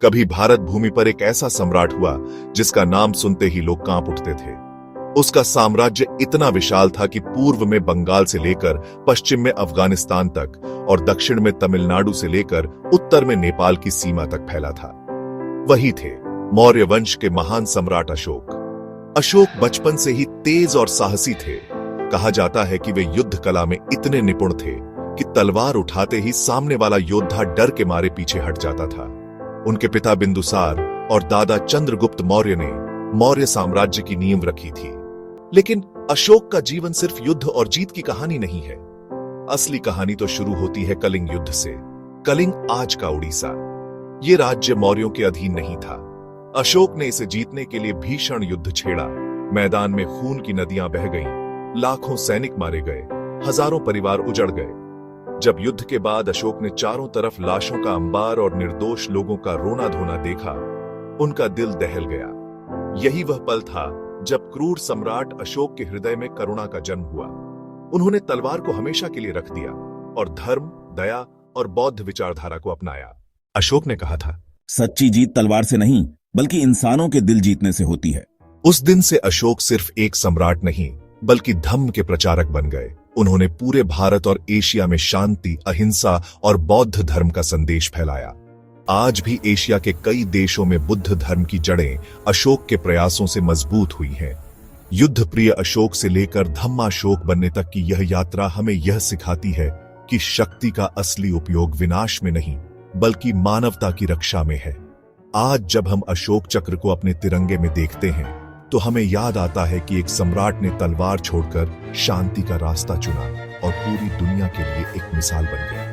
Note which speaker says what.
Speaker 1: कभी भारत भूमि पर एक ऐसा सम्राट हुआ जिसका नाम सुनते ही लोग कांप उठते थे। उसका साम्राज्य इतना विशाल था कि पूर्व में बंगाल से लेकर पश्चिम में अफगानिस्तान तक और दक्षिण में तमिलनाडु से लेकर उत्तर में नेपाल की सीमा तक फैला था। वही थे मौर्य वंश के महान सम्राट अशोक। अशोक बचपन से ही तेज और साहसी थे। कहा जाता है कि वे युद्ध कला में इतने निपुण थे कि तलवार उठाते ही सामने वाला योद्धा डर के मारे पीछे हट जाता था। उनके पिता बिंदुसार और दादा चंद्रगुप्त मौर्य ने मौर्य साम्राज्य की नींव रखी थी। लेकिन अशोक का जीवन सिर्फ युद्ध और जीत की कहानी नहीं है। असली कहानी तो शुरू होती है कलिंग युद्ध से। कलिंग आज का उड़ीसा। ये राज्य मौर्यों के अधीन नहीं था। अशोक ने इसे जीतने के लिए भीषण युद्ध छेड़ा। मैदान में खून की नदियां बह गईं, लाखों सैनिक मारे गए, हजारों परिवार उजड़ गए। जब युद्ध के बाद अशोक ने चारों तरफ लाशों का अंबार और निर्दोष लोगों का रोना धोना देखा, उनका दिल दहल गया। यही वह पल था जब क्रूर सम्राट अशोक के हृदय में करुणा का जन्म हुआ। उन्होंने तलवार को हमेशा के लिए रख दिया और धर्म, दया और बौद्ध विचारधारा को अपनाया। अशोक ने कहा था,
Speaker 2: सच्ची जीत तलवार से नहीं बल्कि इंसानों के दिल जीतने से होती है।
Speaker 1: उस दिन से अशोक सिर्फ एक सम्राट नहीं बल्कि धम्म के प्रचारक बन गए। उन्होंने पूरे भारत और एशिया में शांति, अहिंसा और बौद्ध धर्म का संदेश फैलाया। आज भी एशिया के कई देशों में बुद्ध धर्म की जड़ें अशोक के प्रयासों से मजबूत हुई हैं। युद्ध प्रिय अशोक से लेकर धम्माशोक बनने तक की यह यात्रा हमें यह सिखाती है कि शक्ति का असली उपयोग विनाश में नहीं बल्कि मानवता की रक्षा में है। आज जब हम अशोक चक्र को अपने तिरंगे में देखते हैं तो हमें याद आता है कि एक सम्राट ने तलवार छोड़कर शांति का रास्ता चुना और पूरी दुनिया के लिए एक मिसाल बन गया।